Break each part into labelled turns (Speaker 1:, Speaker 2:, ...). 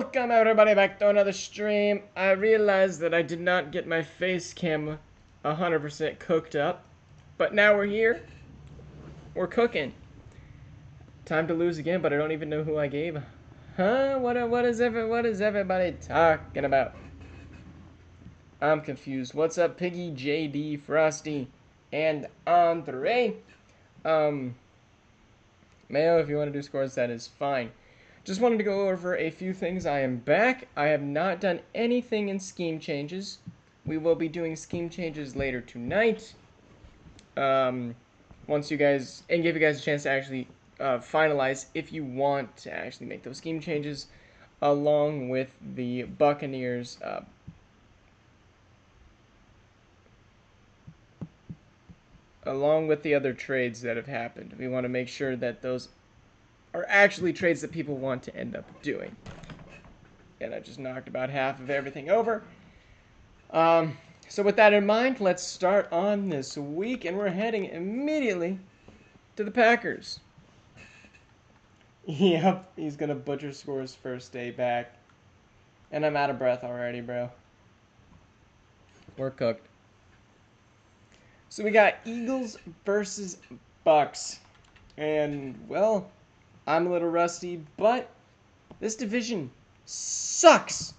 Speaker 1: Welcome everybody back to another stream. I realized that I did not get my face cam 100% cooked up, but now we're here. We're cooking. Time to lose again, but I don't even know who I gave. Huh? What is everybody talking about? I'm confused. What's up, Piggy, JD, Frosty, and Andre? Mayo, if you want to do scores, that is fine. Just wanted to go over a few things. I am back. I have not done anything in scheme changes. We will be doing scheme changes later tonight. Once you guys, and give you guys a chance to actually finalize if you want to actually make those scheme changes, along with the Buccaneers. Along with the other trades that have happened. We want to make sure that those are actually trades that people want to end up doing. And I just knocked about half of everything over. So with that in mind, let's start on this week, and we're heading immediately to the Packers. Yep, he's going to butcher scores first day back. And I'm out of breath already, bro. We're cooked. So we got Eagles versus Bucks. And, well, I'm a little rusty, but this division sucks.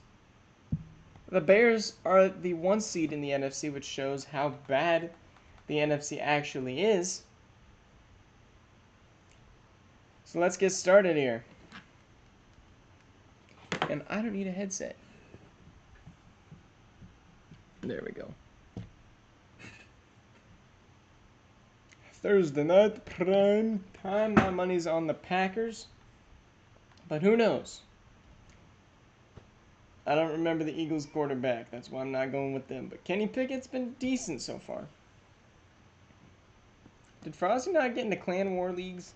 Speaker 1: The Bears are the 1 seed in the NFC, which shows how bad the NFC actually is. So let's get started here. And I don't need a headset. There we go. Thursday night, prime time. My money's on the Packers. But who knows? I don't remember the Eagles quarterback. That's why I'm not going with them. But Kenny Pickett's been decent so far. Did Frosty not get into Clan War leagues?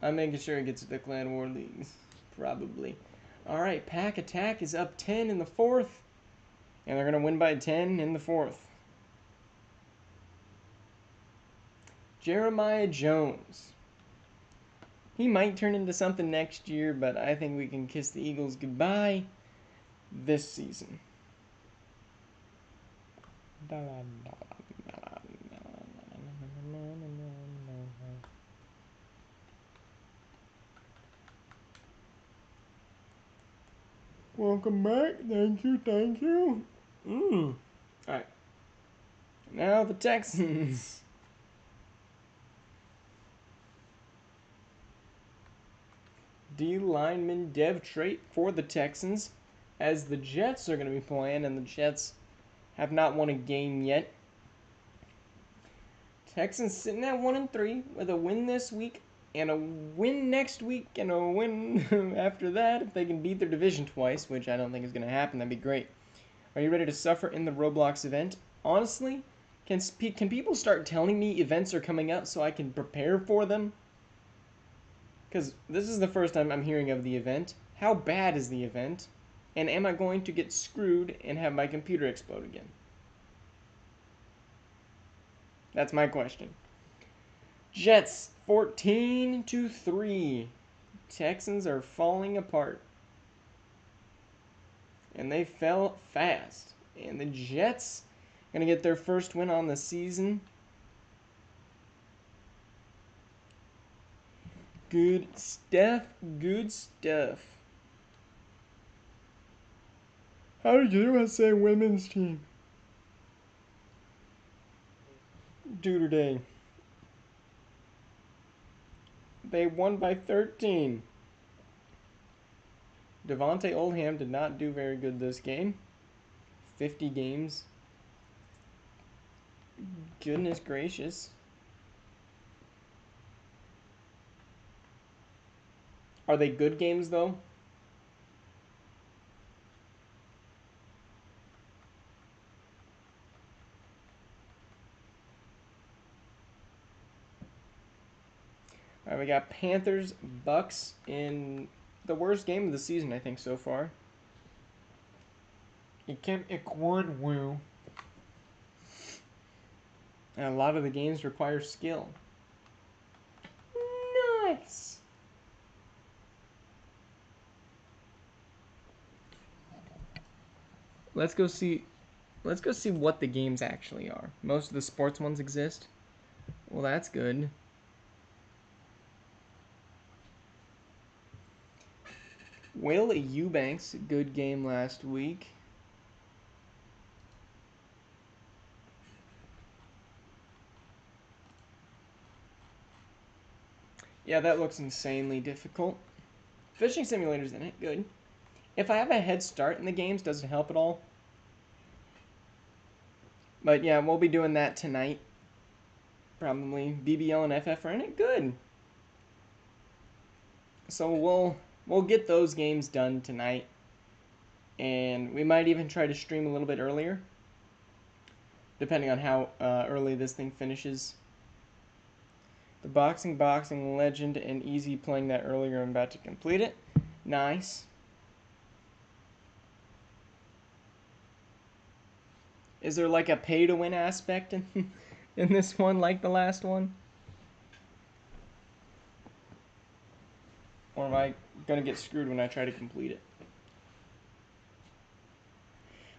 Speaker 1: I'm making sure he gets to the Clan War leagues. Probably. Alright, Pack Attack is up 10 in the 4th. And they're going to win by 10 in the 4th. Jeremiah Jones. He might turn into something next year, but I think we can kiss the Eagles goodbye this season. Welcome back. Thank you, thank you. Alright. Now the Texans. D lineman dev trait for the Texans, as the Jets are going to be playing, and the Jets have not won a game yet. Texans sitting at 1-3 with a win this week and a win next week and a win after that. If they can beat their division twice, which I don't think is going to happen, that'd be great. Are you ready to suffer in the Roblox event? Honestly, can people start telling me events are coming up so I can prepare for them? Because this is the first time I'm hearing of the event. How bad is the event? And am I going to get screwed and have my computer explode again? That's my question. Jets 14-3. Texans are falling apart. And they fell fast. And the Jets are going to get their first win on the season. Good stuff. Good stuff. How did USA women's team do today? They won by 13. Devontae Oldham did not do very good this game. 50 games. Goodness gracious. Are they good games, though? All right, we got Panthers, Bucks in the worst game of the season, I think, so far. Ikem Ikwonu. And a lot of the games require skill. Nice. Let's go see. Let's go see what the games actually are. Most of the sports ones exist. Well, that's good. Will Eubanks, good game last week. Yeah, that looks insanely difficult. Fishing Simulator's in it, good. If I have a head start in the games, does it help at all? But yeah, we'll be doing that tonight. Probably BBL and FF are in it, good. So we'll get those games done tonight. And we might even try to stream a little bit earlier, depending on how early this thing finishes. The boxing legend and easy playing that earlier. I'm about to complete it. Nice. Is there like a pay to win aspect in in this one like the last one? Or am I gonna get screwed when I try to complete it?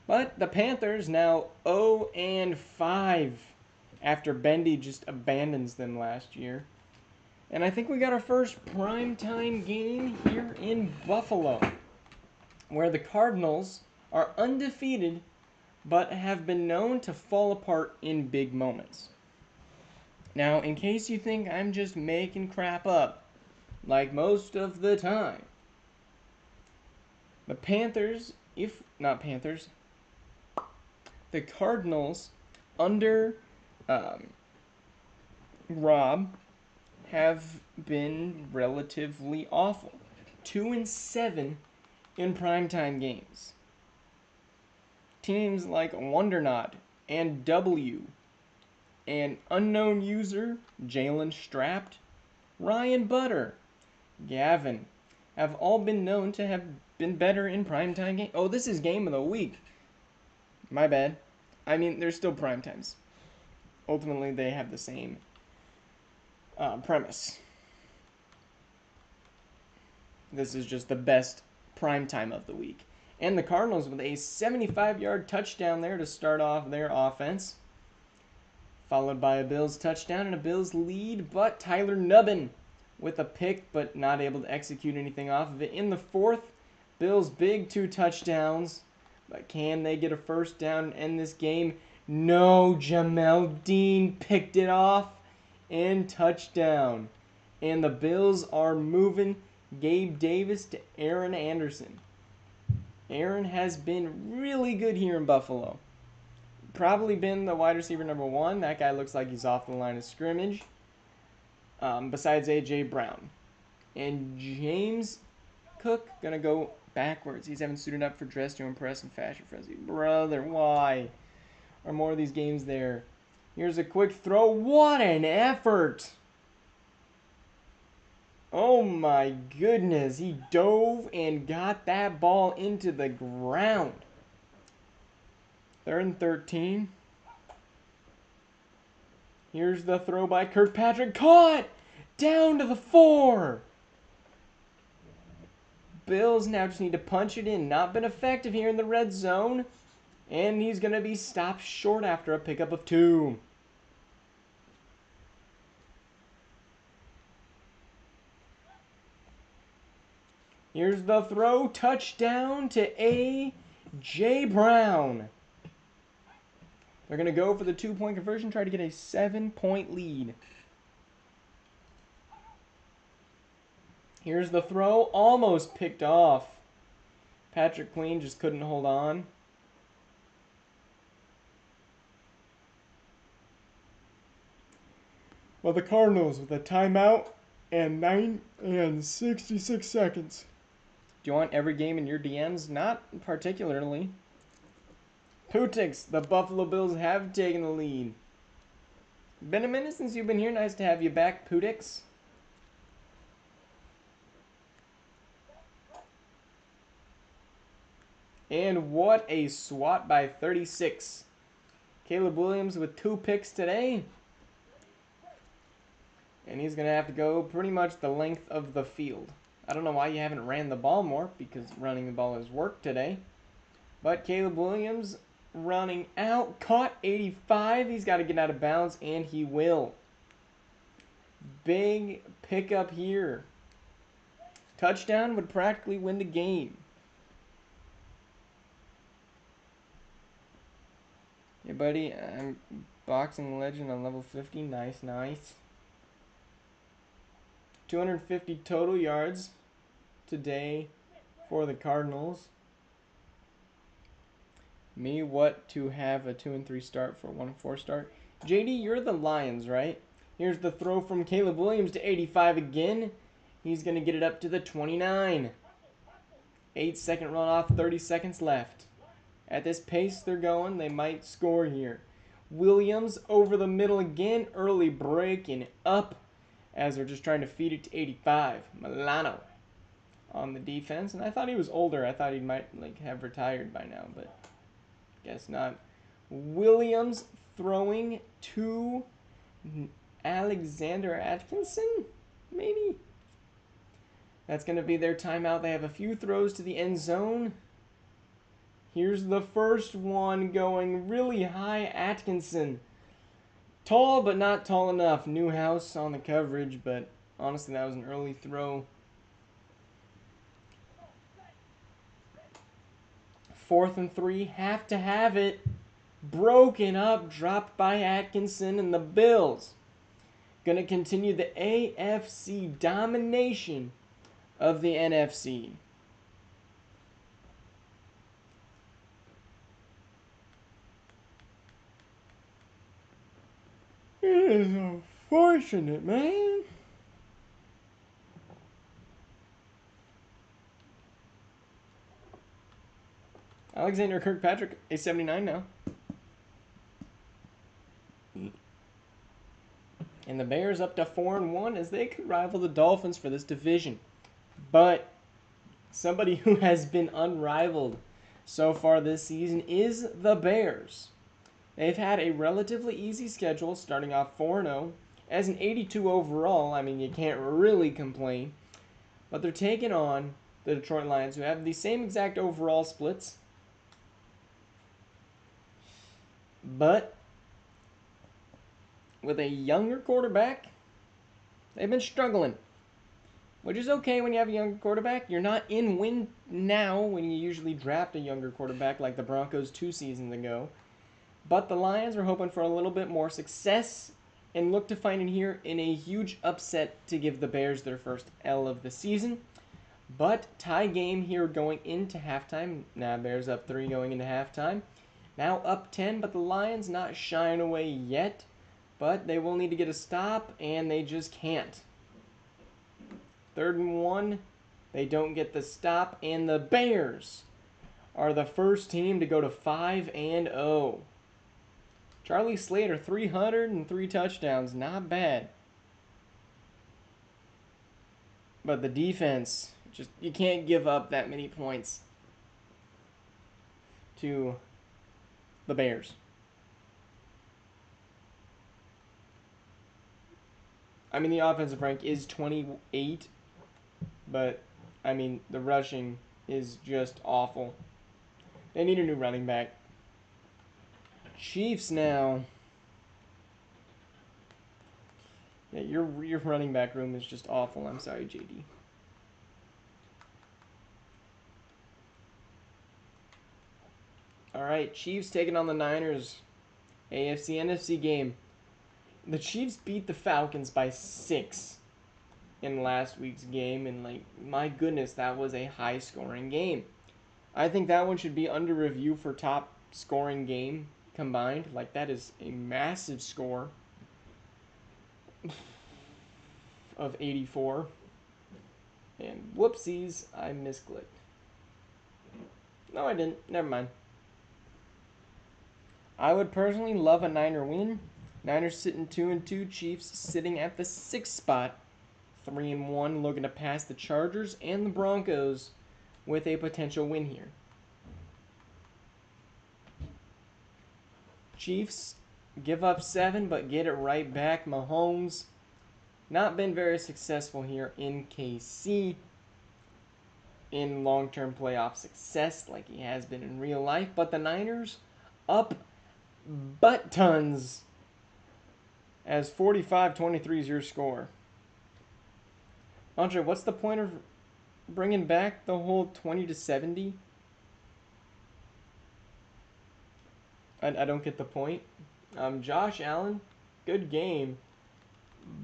Speaker 1: But the Panthers now 0-5 after Bendy just abandons them last year. And I think we got our first primetime game here in Buffalo, where the Cardinals are undefeated but have been known to fall apart in big moments. Now, in case you think I'm just making crap up, like most of the time, the Panthers, if not Panthers, the Cardinals under Rob have been relatively awful. 2-7 in primetime games. Teams like Wondernaut and W and unknown user Jalen Strapped, Ryan Butter, Gavin have all been known to have been better in primetime games. Oh, this is game of the week. My bad. I mean, they're still primetimes. Ultimately, they have the same premise. This is just the best primetime of the week. And the Cardinals with a 75-yard touchdown there to start off their offense. Followed by a Bills touchdown and a Bills lead, but Tyler Nubbin with a pick, but not able to execute anything off of it. In the fourth, Bills big 2 touchdowns, but can they get a first down and end this game? No, Jamel Dean picked it off and touchdown. And the Bills are moving Gabe Davis to Aaron Anderson. Aaron has been really good here in Buffalo. Probably been the wide receiver number 1. That guy looks like he's off the line of scrimmage. Besides A.J. Brown. And James Cook going to go backwards. He's having suited up for dress to impress and fashion frenzy. Brother, why are more of these games there? Here's a quick throw. What an effort! Oh my goodness. He dove and got that ball into the ground. 3rd and 13. Here's the throw by Kirkpatrick. Caught! Down to the 4. Bills now just need to punch it in. Not been effective here in the red zone. And he's going to be stopped short after a pickup of 2. Here's the throw. Touchdown to A.J. Brown. They're going to go for the 2-point conversion, try to get a 7-point lead. Here's the throw. Almost picked off. Patrick Queen just couldn't hold on. Well, the Cardinals with a timeout and 66 seconds. Do you want every game in your DMs? Not particularly. Putix, the Buffalo Bills have taken the lead. Been a minute since you've been here. Nice to have you back, Putix. And what a swat by 36. Caleb Williams with 2 picks today. And he's going to have to go pretty much the length of the field. I don't know why you haven't ran the ball more, because running the ball has worked today. But Caleb Williams running out, caught 85. He's got to get out of bounds, and he will. Big pickup here. Touchdown would practically win the game. Hey, buddy, I'm boxing legend on level 50. Nice, nice. 250 total yards today for the Cardinals. Me, what to have a 2-3 start for a 1-4 start? JD, you're the Lions, right? Here's the throw from Caleb Williams to 85 again. He's going to get it up to the 29. 8-second runoff, 30 seconds left. At this pace they're going, they might score here. Williams over the middle again. Early break and up as they're just trying to feed it to 85. Milano on the defense. And I thought he was older. I thought he might have retired by now, but guess not. Williams throwing to Alexander Atkinson, maybe? That's going to be their timeout. They have a few throws to the end zone. Here's the first one going really high. Atkinson. Tall, but not tall enough. Newhouse on the coverage, but honestly, that was an early throw. 4th and 3. Have to have it. Broken up. Dropped by Atkinson and the Bills. Going to continue the AFC domination of the NFC. It is unfortunate, man. Alexander Kirkpatrick, a 79 now. And the Bears up to 4-1 as they could rival the Dolphins for this division. But somebody who has been unrivaled so far this season is the Bears. They've had a relatively easy schedule, starting off 4-0. As an 82 overall, I mean, you can't really complain. But they're taking on the Detroit Lions, who have the same exact overall splits. But with a younger quarterback, they've been struggling. Which is okay when you have a younger quarterback. You're not in win now when you usually draft a younger quarterback like the Broncos 2 seasons ago. But the Lions are hoping for a little bit more success and look to find in here in a huge upset to give the Bears their first L of the season. But tie game here going into halftime. Now Bears up 3 going into halftime. Now up 10, but the Lions not shying away yet. But they will need to get a stop, and they just can't. 3rd and 1, they don't get the stop, and the Bears are the first team to go to 5-0. Charlie Slater, 303 touchdowns, not bad. But the defense, just you can't give up that many points to the Bears. I mean, the offensive rank is 28, but, I mean, the rushing is just awful. They need a new running back. Chiefs now. Yeah, your running back room is just awful. I'm sorry, JD. All right, Chiefs taking on the Niners. AFC NFC game. The Chiefs beat the Falcons by 6 in last week's game, and my goodness, that was a high-scoring game. I think that one should be under review for top scoring game combined. That is a massive score of 84. And whoopsies, I misclicked. No, I didn't. Never mind. I would personally love a Niner win. Niners sitting 2-2. Chiefs sitting at the 6th spot. 3-1, looking to pass the Chargers and the Broncos with a potential win here. Chiefs give up 7, but get it right back. Mahomes not been very successful here in KC. in long-term playoff success like he has been in real life. But the Niners up butt tons as 45-23 is your score. Andre, what's the point of bringing back the whole 20-70? I don't get the point. Josh Allen, good game.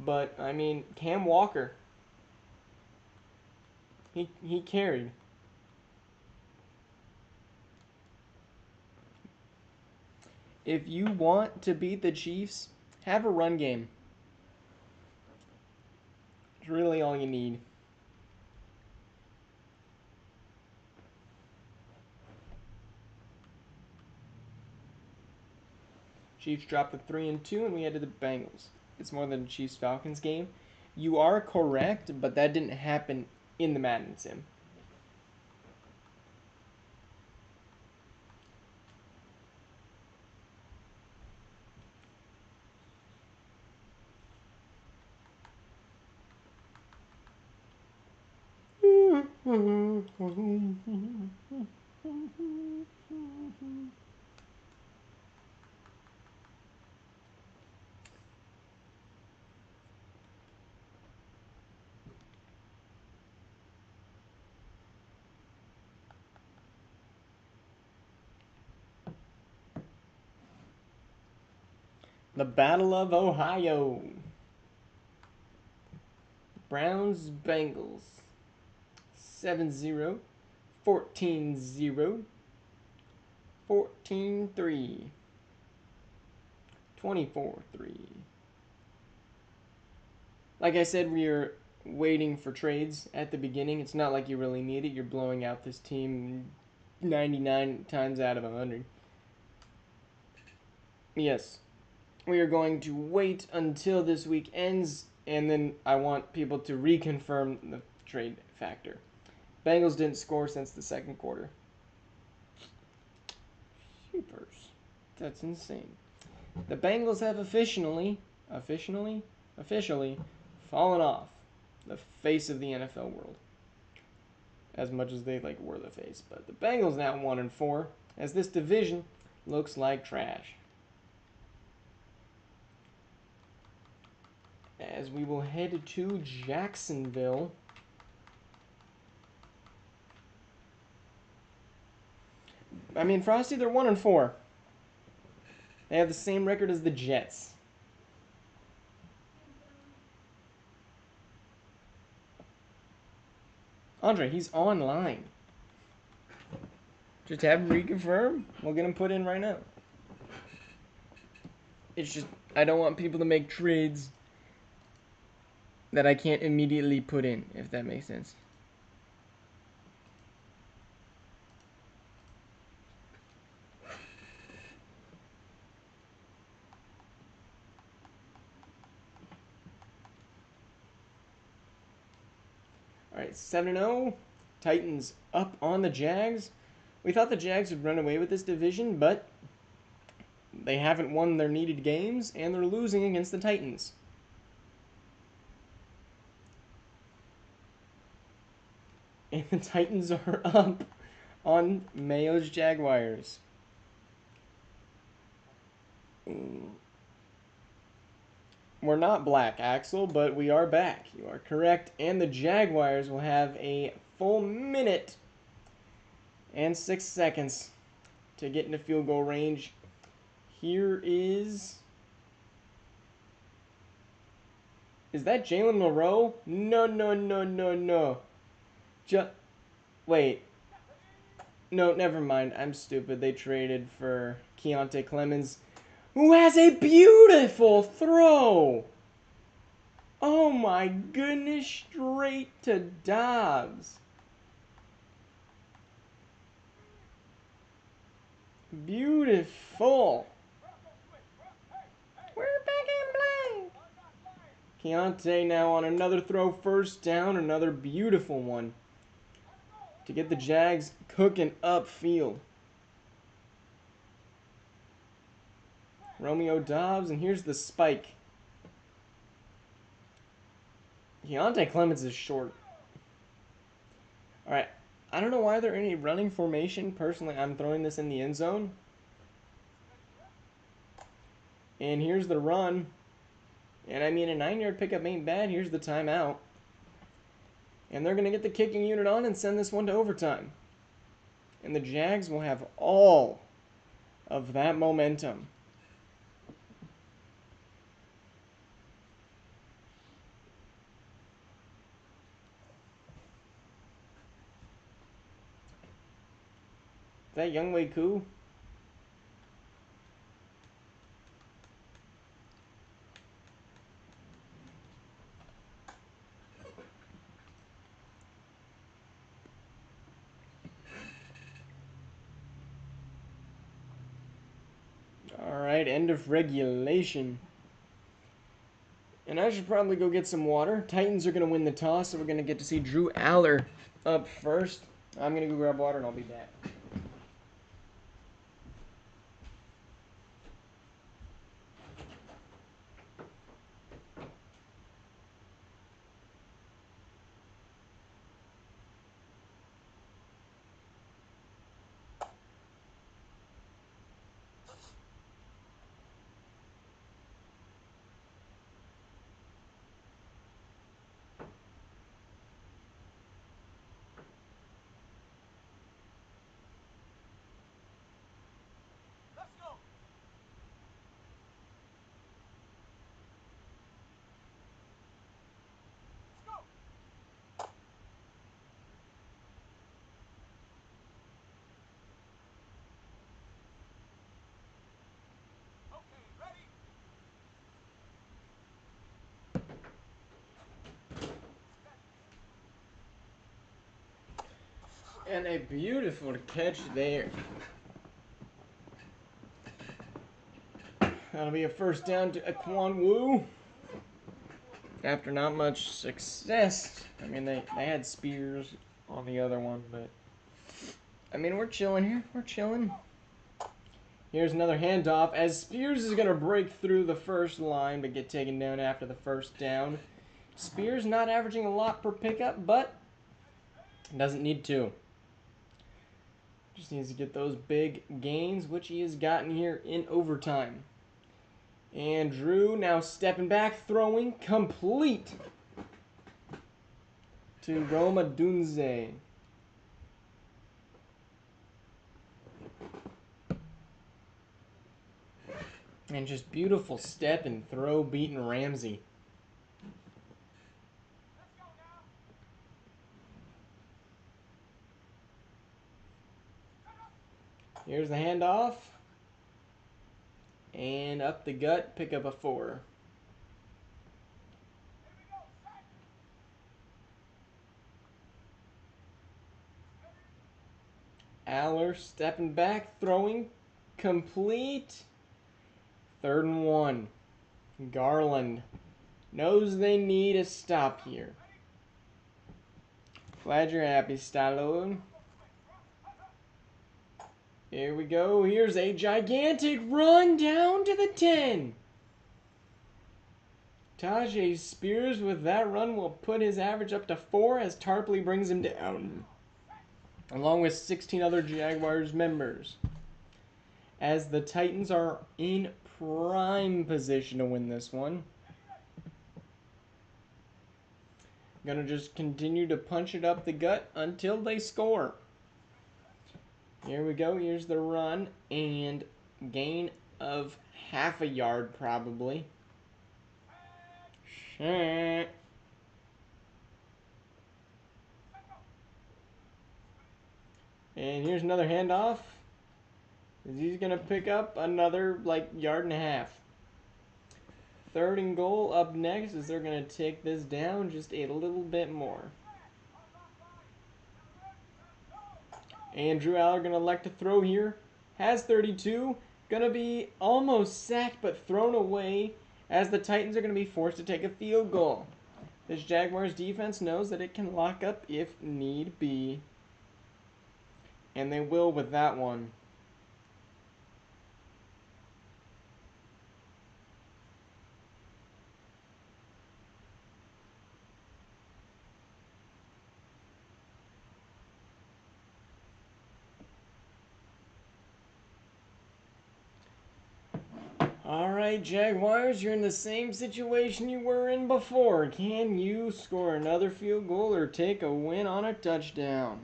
Speaker 1: But, I mean, Cam Walker, he carried. If you want to beat the Chiefs, have a run game. It's really all you need. Chiefs dropped to 3-2, and we head to the Bengals. It's more than a Chiefs-Falcons game. You are correct, but that didn't happen in the Madden sim. The Battle of Ohio. Browns, Bengals. 7-0, 14-0, 14-3, 24-3. Like I said, we are waiting for trades at the beginning. It's not like you really need it. You're blowing out this team 99 times out of 100. Yes. We are going to wait until this week ends, and then I want people to reconfirm the trade factor. Bengals didn't score since the second quarter. Supers. That's insane. The Bengals have officially fallen off the face of the NFL world. As much as they were the face. But the Bengals now 1-4, as this division looks like trash. As we will head to Jacksonville. I mean, Frosty, they're 1-4. They have the same record as the Jets. Andre, he's online. Just have him reconfirm. We'll get him put in right now. It's just, I don't want people to make trades that I can't immediately put in, if that makes sense. All right, 7-0. Titans up on the Jags. We thought the Jags would run away with this division, but they haven't won their needed games, and they're losing against the Titans. And the Titans are up on Mayo's Jaguars. We're not black, Axel, but we are back. You are correct. And the Jaguars will have a full minute and 6 seconds to get into field goal range. Here is... Is that Jalen Moreau? No. Wait. No, never mind. I'm stupid. They traded for Keontae Clemens, who has a beautiful throw. Oh my goodness, straight to Dobbs. Beautiful. We're back in play. Keontae now on another throw, first down, another beautiful one to get the Jags cooking upfield. Romeo Dobbs, and here's the spike. Keontae Clemens is short. All right, I don't know why they're in a running formation. Personally, I'm throwing this in the end zone. And here's the run. And I mean, a 9-yard pickup ain't bad. Here's the timeout. And they're going to get the kicking unit on and send this one to overtime. And the Jags will have all of that momentum. Is that Younghoe Koo? Alright, end of regulation. And I should probably go get some water. Titans are going to win the toss, so we're going to get to see Drew Aller up first. I'm going to go grab water and I'll be back. And a beautiful catch there. That'll be a first down to Aquan Wu. After not much success. I mean, they had Spears on the other one, but... I mean, we're chilling here. We're chilling. Here's another handoff as Spears is going to break through the first line but get taken down after the first down. Spears not averaging a lot per pickup, but doesn't need to. Just needs to get those big gains, which he has gotten here in overtime. And Drew now stepping back, throwing complete to Roma Dunze. And just beautiful step and throw beating Ramsey. Here's the handoff. And up the gut, pick up a 4. Aller stepping back, throwing complete. 3rd and 1. Garland knows they need a stop here. Glad you're happy, Stallone. Here we go. Here's a gigantic run down to the 10. Tajay Spears with that run will put his average up to 4 as Tarpley brings him down, along with 16 other Jaguars members. As the Titans are in prime position to win this one. Gonna just continue to punch it up the gut until they score. Here we go. Here's the run and gain of half a yard probably. Shit. And here's another handoff. He's going to pick up another, yard and a half. 3rd and goal up next as they're going to take this down just a little bit more. And Drew Aller going to elect to throw here. Has 32. Going to be almost sacked but thrown away as the Titans are going to be forced to take a field goal. This Jaguars defense knows that it can lock up if need be. And they will with that one. All right, Jaguars, you're in the same situation you were in before. Can you score another field goal or take a win on a touchdown?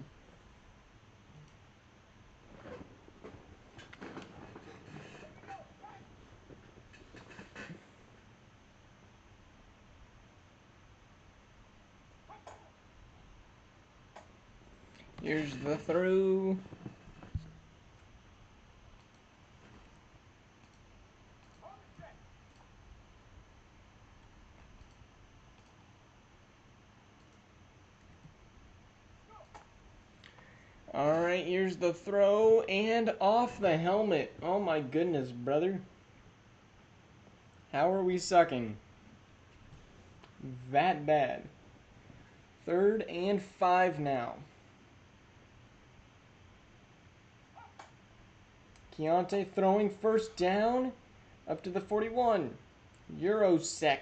Speaker 1: Here's the throw. All right, here's the throw and off the helmet. Oh my goodness, brother. How are we sucking? That bad. 3rd and 5 now. Keontae throwing first down up to the 41. Eurosec.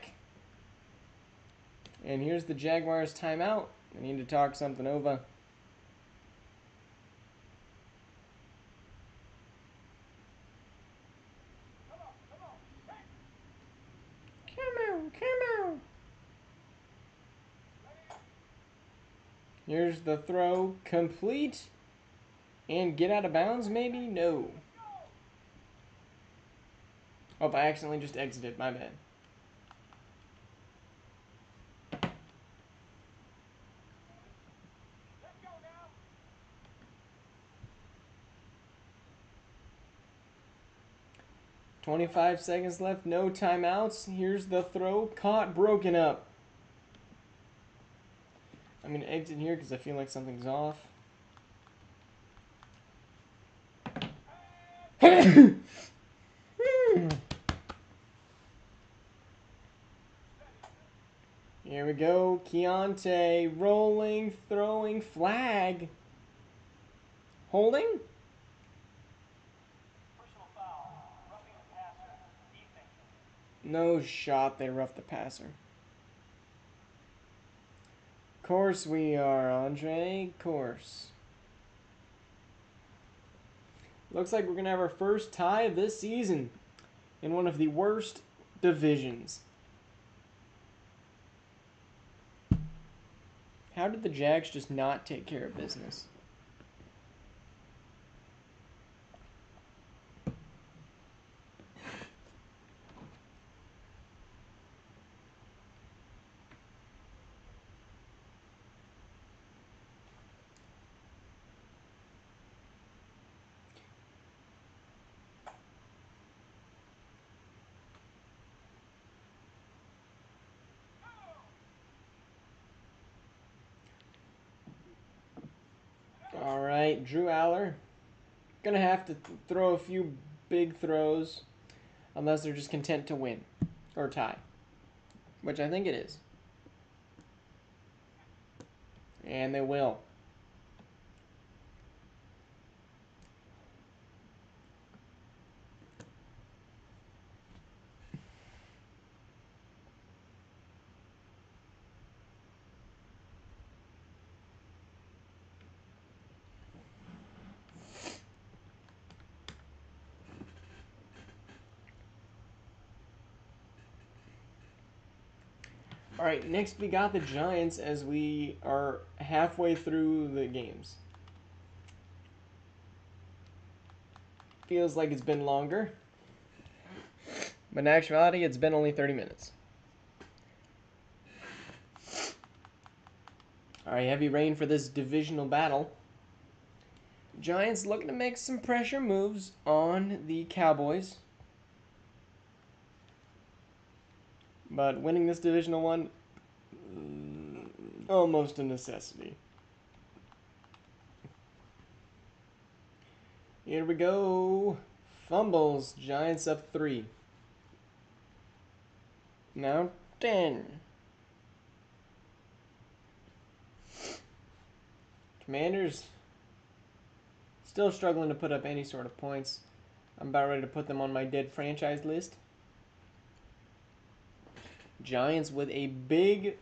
Speaker 1: And here's the Jaguars timeout. I need to talk something over. Come on. Here's the throw. Complete. And get out of bounds, maybe? No. Oh, I accidentally just exited. My bad. "25 seconds left, no timeouts. Here's the throw. Caught, broken up. I'm going to exit here because I feel like something's off. Here we go. Keontae rolling, throwing, flag. Holding? No shot, they roughed the passer. Course we are, Andre. Course. Looks like we're going to have our first tie of this season in one of the worst divisions. How did the Jags just not take care of business? All right, Drew Aller. Gonna have to throw a few big throws unless they're just content to win or tie, which I think it is. And they will. All right, next we got the Giants as we are halfway through the games. Feels like it's been longer, but in actuality, it's been only 30 minutes. All right, heavy rain for this divisional battle. Giants looking to make some pressure moves on the Cowboys. But winning this divisional one, almost a necessity. Here we go. Fumbles. Giants up 3. Now 10. Commanders still struggling to put up any sort of points. I'm about ready to put them on my dead franchise list. Giants with a big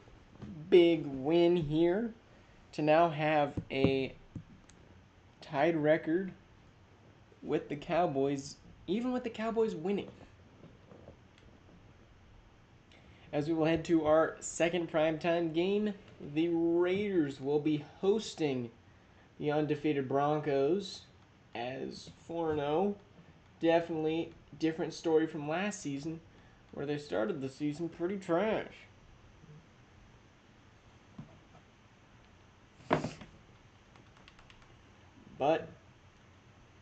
Speaker 1: win here to now have a tied record with the Cowboys, even with the Cowboys winning. As we will head to our second primetime game, the Raiders will be hosting the undefeated Broncos as 4-0. Definitely different story from last season, where they started the season pretty trash. But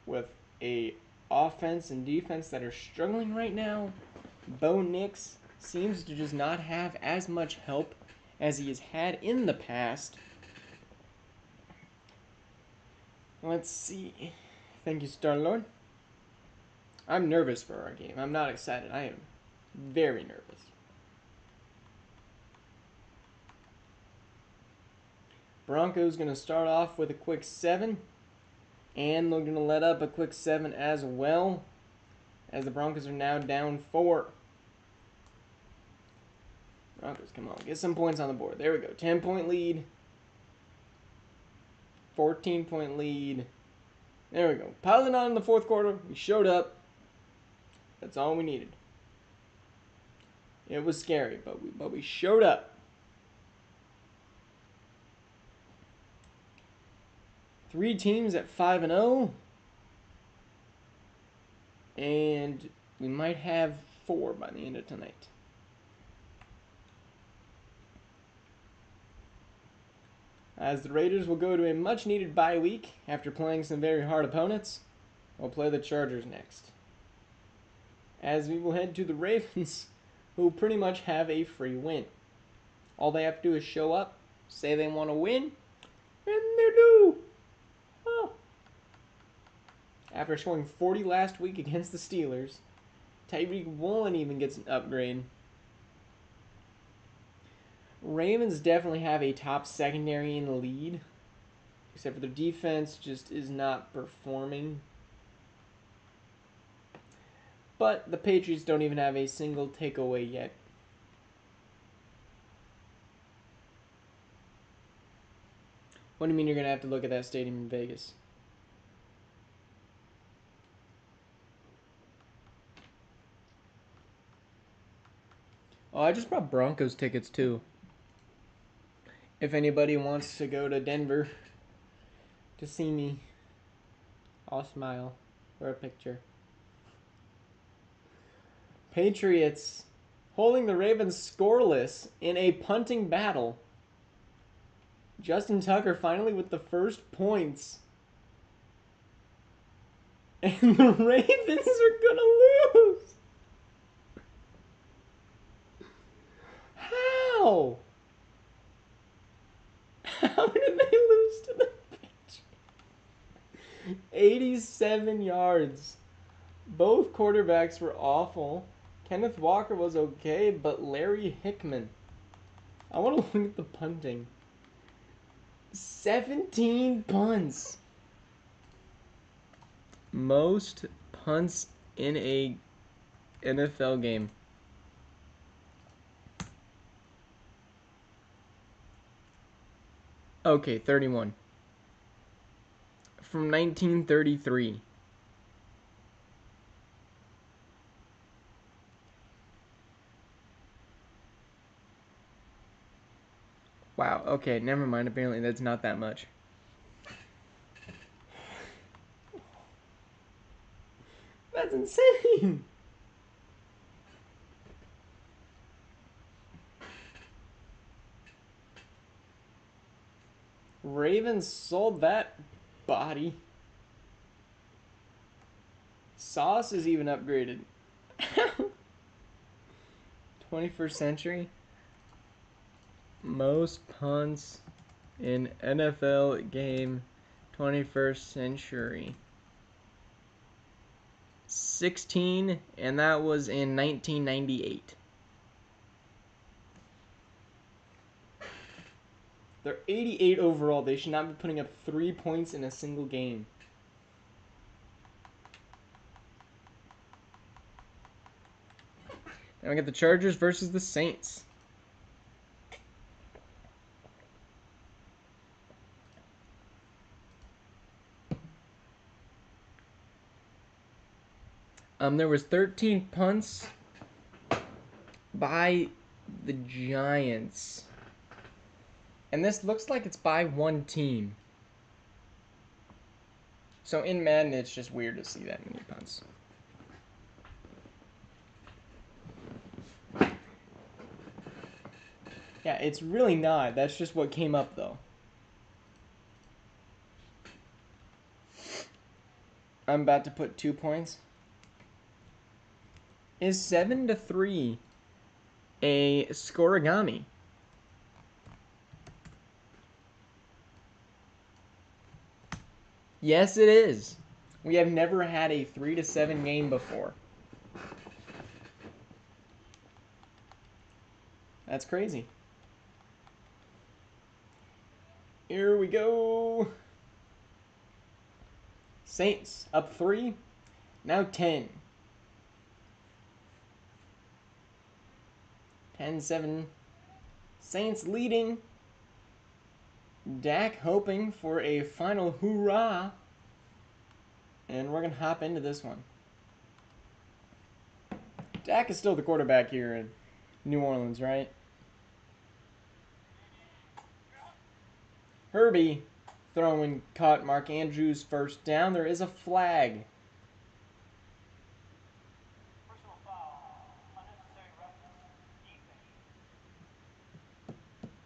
Speaker 1: with a offense and defense that are struggling right now, Bo Nix seems to just not have as much help as he has had in the past. Let's see. Thank you, Star-Lord. I'm nervous for our game. I'm not excited. I am very nervous. Broncos going to start off with a quick 7. And they're going to let up a quick 7 as well, as the Broncos are now down 4. Broncos, come on. Get some points on the board. There we go. 10-point lead. 14-point lead. There we go. Piling on in the fourth quarter. We showed up. That's all we needed. It was scary, but we showed up. 3 teams at 5-0. And we might have 4 by the end of tonight. As the Raiders will go to a much-needed bye week after playing some very hard opponents, we'll play the Chargers next. As we will head to the Ravens, who pretty much have a free win. All they have to do is show up, say they want to win, and they do. Oh. After scoring 40 last week against the Steelers, Tyreek Woolen even gets an upgrade. Ravens definitely have a top secondary in the lead, except for their defense just is not performing. But the Patriots don't even have a single takeaway yet. What do you mean you're going to have to look at that stadium in Vegas? Oh, I just brought Broncos tickets too. If anybody wants to go to Denver to see me, I'll smile for a picture. Patriots holding the Ravens scoreless in a punting battle. Justin Tucker finally with the first points. And the Ravens are gonna lose. How? How did they lose to the Patriots? 87 yards. Both quarterbacks were awful. Kenneth Walker was okay, but Larry Hickman. I want to look at the punting. 17 punts. Most punts in a NFL game. Okay, 31. From 1933. Wow, okay, never mind. Apparently that's not that much. That's insane! Ravens sold that body. Sauce is even upgraded. 21st century. Most punts in NFL game 21st century. 16, and that was in 1998. They're 88 overall. They should not be putting up 3 points in a single game. Now we got the Chargers versus the Saints. There was 13 punts by the Giants. And this looks like it's by one team. So in Madden, it's just weird to see that many punts. Yeah, it's really not. That's just what came up, though. I'm about to put 2 points. Is 7-3 a scoregami? Yes, it is. We have never had a 3-7 game before. That's crazy. Here we go. Saints up 3. Now 10. 10-7. Saints leading. Dak hoping for a final hoorah. And we're going to hop into this one. Dak is still the quarterback here in New Orleans, right? Herbie throwing caught Mark Andrews first down. There is a flag.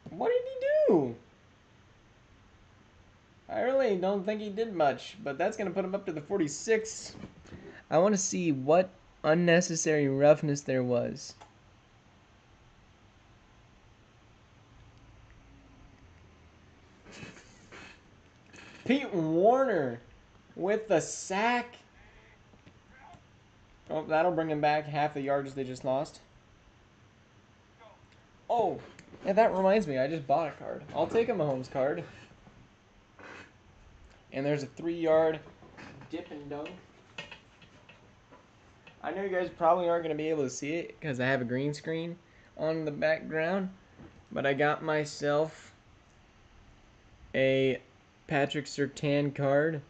Speaker 1: What did he do? I really don't think he did much, but that's going to put him up to the 46. I want to see what unnecessary roughness there was. Pete Warner with the sack. Oh, that'll bring him back half the yards they just lost. Oh, yeah, that reminds me. I just bought a card. I'll take a Mahomes card. And there's a 3-yard dip and dunk. I know you guys probably aren't going to be able to see it because I have a green screen on the background. But I got myself a Patrick Surtain card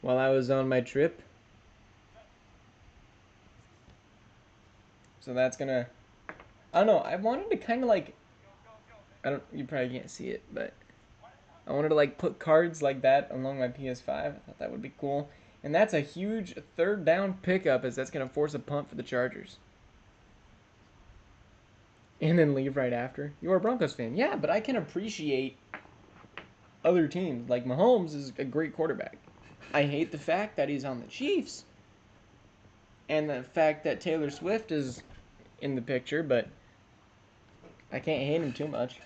Speaker 1: while I was on my trip. So that's going to... I don't know. I wanted to kind of like... You probably can't see it, but... I wanted to like put cards like that along my PS5. I thought that would be cool. And that's a huge third down pickup as that's going to force a punt for the Chargers. And then leave right after. You're a Broncos fan. Yeah, but I can appreciate other teams. Like Mahomes is a great quarterback. I hate the fact that he's on the Chiefs. And the fact that Taylor Swift is in the picture, but I can't hate him too much.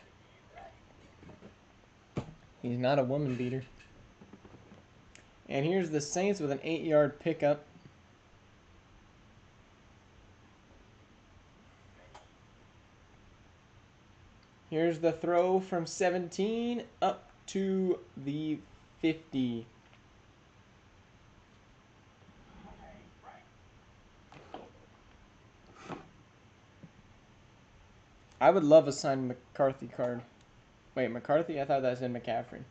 Speaker 1: He's not a woman beater. And here's the Saints with an 8-yard pickup. Here's the throw from 17 up to the 50. I would love a signed McCarthy card. Wait, McCarthy? I thought that said McCaffrey.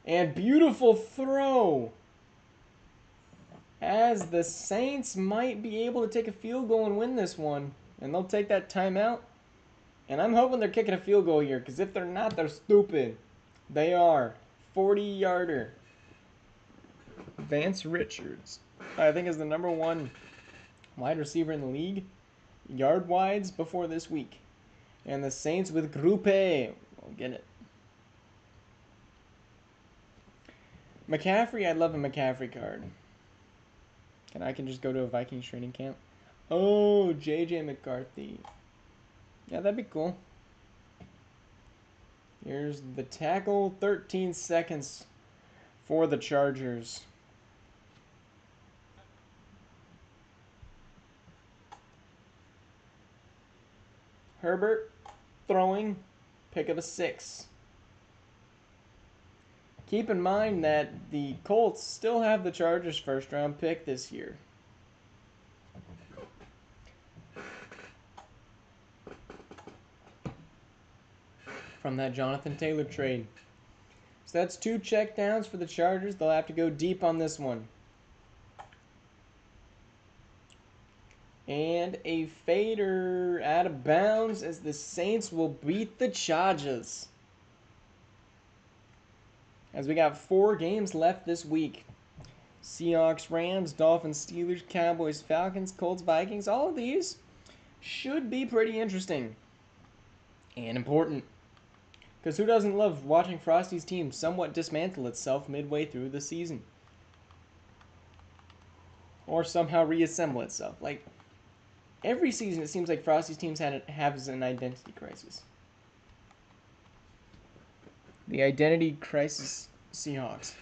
Speaker 1: And beautiful throw! As the Saints might be able to take a field goal and win this one. And they'll take that timeout. And I'm hoping they're kicking a field goal here, because if they're not, they're stupid. They are. 40-yarder. Vance Richards, I think, is the #1 wide receiver in the league. Yard wides before this week. And the Saints with Grupe will get it. McCaffrey, I'd love a McCaffrey card. And I can just go to a Vikings training camp. Oh, JJ McCarthy. Yeah, that'd be cool. Here's the tackle. 13 seconds for the Chargers. Herbert throwing. Pick up a 6. Keep in mind that the Colts still have the Chargers' first-round pick this year. From that Jonathan Taylor trade. So that's 2 checkdowns for the Chargers. They'll have to go deep on this one. And a fader out of bounds as the Saints will beat the Chargers. As we got 4 games left this week. Seahawks, Rams, Dolphins, Steelers, Cowboys, Falcons, Colts, Vikings. All of these should be pretty interesting and important. Because who doesn't love watching Frosty's team somewhat dismantle itself midway through the season? Or somehow reassemble itself. Like, every season it seems like Frosty's teams has an identity crisis. The identity crisis Seahawks.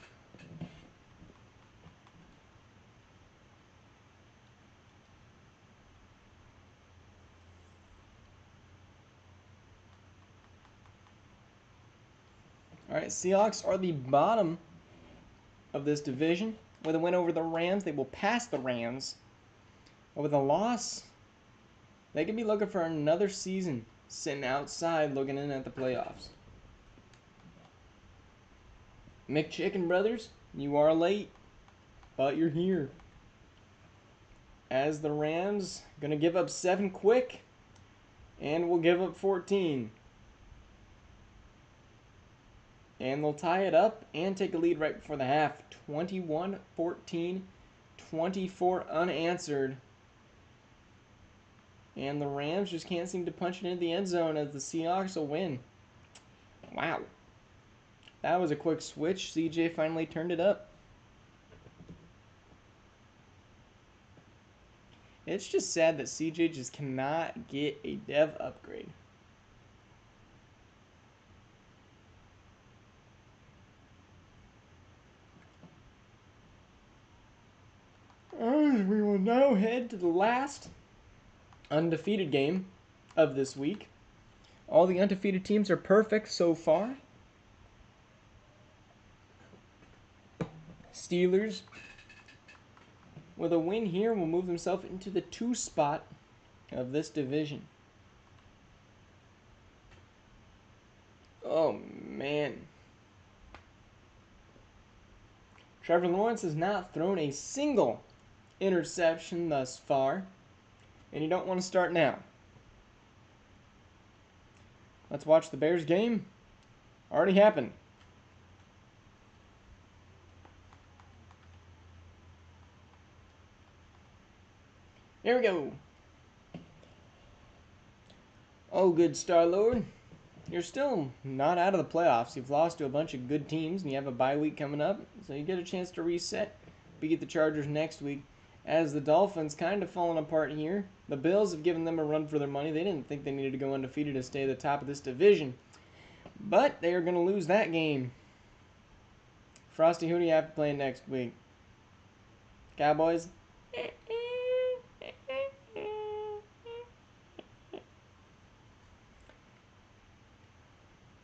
Speaker 1: Alright, Seahawks are the bottom of this division. With a win over the Rams, they will pass the Rams. But with a loss, they could be looking for another season sitting outside looking in at the playoffs. McChicken brothers, you are late, but you're here. As the Rams going to give up 7 quick, and will give up 14. And they'll tie it up and take a lead right before the half. 21-14, 24 unanswered. And the Rams just can't seem to punch it into the end zone as the Seahawks will win. Wow. That was a quick switch. CJ finally turned it up. It's just sad that CJ just cannot get a dev upgrade. We will now head to the last undefeated game of this week. All the undefeated teams are perfect so far. Steelers, with a win here, will move themselves into the 2 spot of this division. Oh, man. Trevor Lawrence has not thrown a single interception thus far, and you don't want to start now. Let's watch the Bears game. Already happened. Here we go. Oh, good Star-Lord. You're still not out of the playoffs. You've lost to a bunch of good teams, and you have a bye week coming up, so you get a chance to reset. Beat the Chargers next week. As the Dolphins kind of falling apart here. The Bills have given them a run for their money. They didn't think they needed to go undefeated to stay at the top of this division. But they are going to lose that game. Frosty, who do you have playing next week? Cowboys?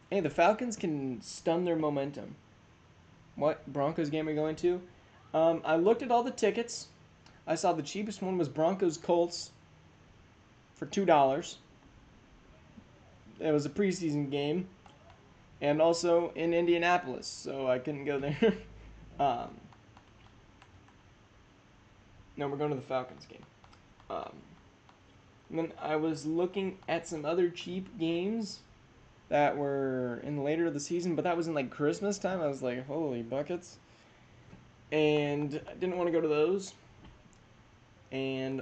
Speaker 1: Hey, the Falcons can stun their momentum. What Broncos game are you going to? I looked at all the tickets. I saw the cheapest one was Broncos Colts for $2. It was a preseason game, and also in Indianapolis, so I couldn't go there. No, we're going to the Falcons game. And then I was looking at some other cheap games that were in later of the season, but that was in like Christmas time. I was like, holy buckets. And I didn't want to go to those. And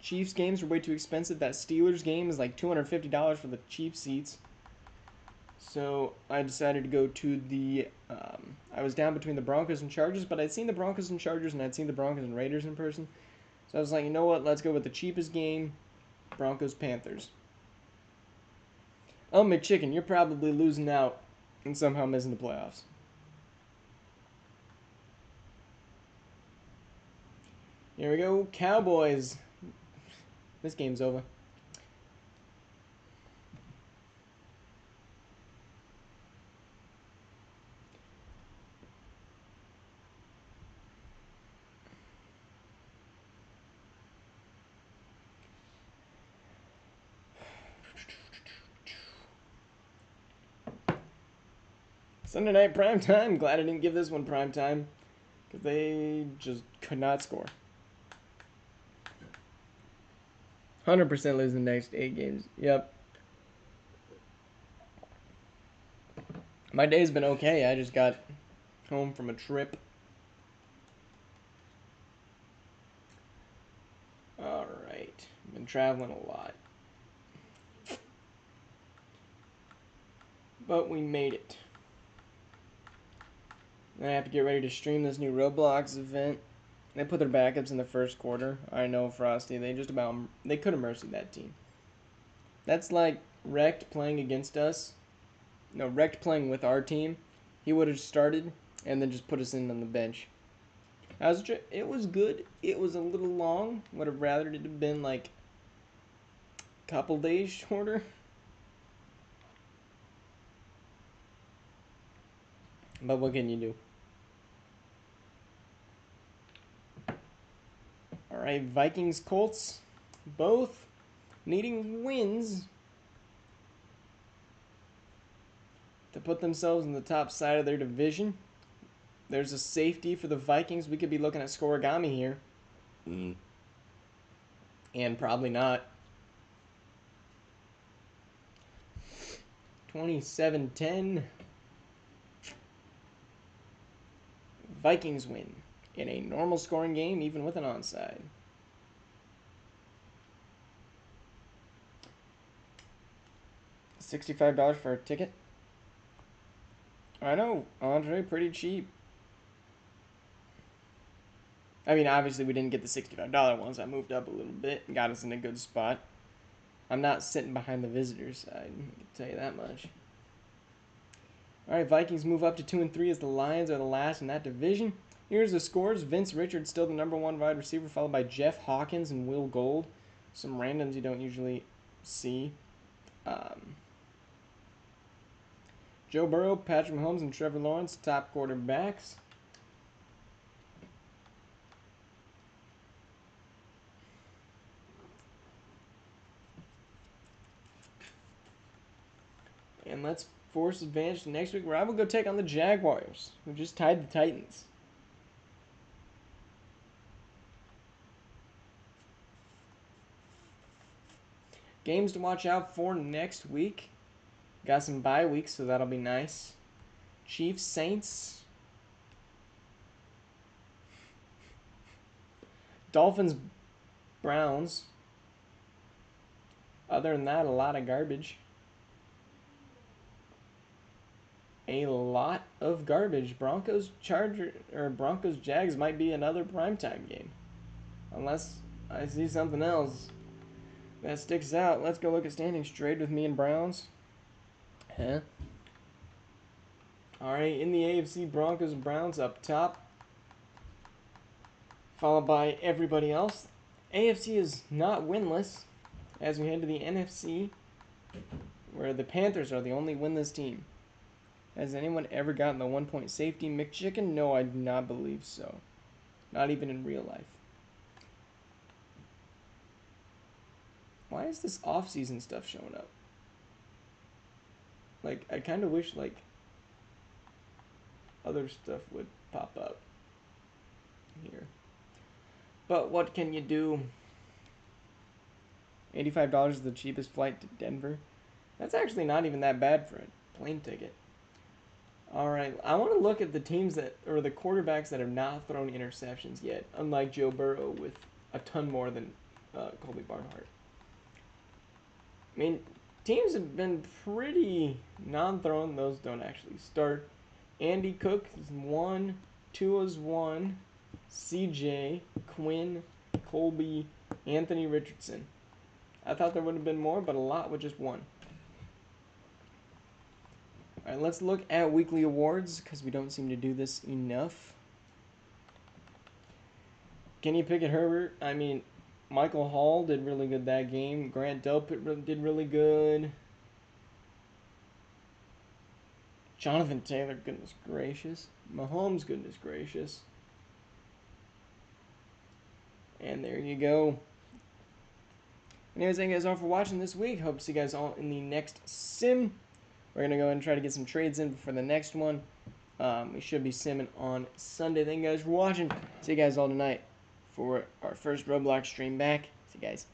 Speaker 1: Chiefs games were way too expensive. That Steelers game is like $250 for the Chiefs seats. So I decided to go to the... I was down between the Broncos and Chargers, but I'd seen the Broncos and Chargers, and I'd seen the Broncos and Raiders in person. So I was like, you know what? Let's go with the cheapest game, Broncos-Panthers. Oh, McChicken, you're probably losing out and somehow missing the playoffs. Here we go, Cowboys. This game's over. Sunday night prime time. Glad I didn't give this one prime time because they just could not score. 100% lose the next 8 games. Yep. My day's been okay. I just got home from a trip. Alright. Been traveling a lot. But we made it. I have to get ready to stream this new Roblox event. They put their backups in the first quarter. I know, Frosty. They could have mercied that team. That's like Rect playing against us. No, Rect playing with our team. He would have started and then just put us in on the bench. It was good. It was a little long. Would have rather it have been like a couple days shorter. But what can you do? Alright, Vikings, Colts, both needing wins to put themselves in the top side of their division. There's a safety for the Vikings. We could be looking at scoregami here. And probably not. 27-10. Vikings win in a normal scoring game, even with an onside. $65 for a ticket. I know, Andre, pretty cheap. I mean, obviously we didn't get the $65 ones. I moved up a little bit and got us in a good spot. I'm not sitting behind the visitors side, I can tell you that much. Alright, Vikings move up to 2-3 as the Lions are the last in that division. Here's the scores. Vince Richards still the #1 wide receiver, followed by Jeff Hawkins and Will Gold. Some randoms you don't usually see. Joe Burrow, Patrick Mahomes, and Trevor Lawrence, top quarterbacks. And let's force advantage to next week, where I will go take on the Jaguars, who just tied the Titans. Games to watch out for next week. Got some bye weeks, so that'll be nice. Chiefs, Saints. Dolphins, Browns. Other than that, a lot of garbage. A lot of garbage. Broncos, Jags might be another primetime game. Unless I see something else that sticks out. Let's go look at standings. Trade with me and Browns. Huh? Alright, in the AFC, Broncos and Browns up top, followed by everybody else. AFC is not winless as we head to the NFC, where the Panthers are the only winless team. Has anyone ever gotten the 1-point safety McChicken? No, I do not believe so. Not even in real life. Why is this off-season stuff showing up? Like, I kind of wish, like, other stuff would pop up here. But what can you do? $85 is the cheapest flight to Denver. That's actually not even that bad for a plane ticket. Alright, I want to look at the teams or the quarterbacks that have not thrown interceptions yet, unlike Joe Burrow with a ton more than Colby Barnhart. I mean, teams have been pretty non-thrown. Those don't actually start. Andy Cook is 1, Tua's 1, CJ, Quinn, Colby, Anthony Richardson. I thought there would have been more, but a lot with just 1. Alright, let's look at weekly awards, because we don't seem to do this enough. Kenny Pickett-Herbert, I mean, Michael Hall did really good that game. Grant Delpit did really good. Jonathan Taylor, goodness gracious. Mahomes, goodness gracious. And there you go. Anyways, thank you guys all for watching this week. Hope to see you guys all in the next sim. We're going to go ahead and try to get some trades in for the next one. We should be simming on Sunday. Thank you guys for watching. See you guys all tonight for our first Roblox stream back. See you guys.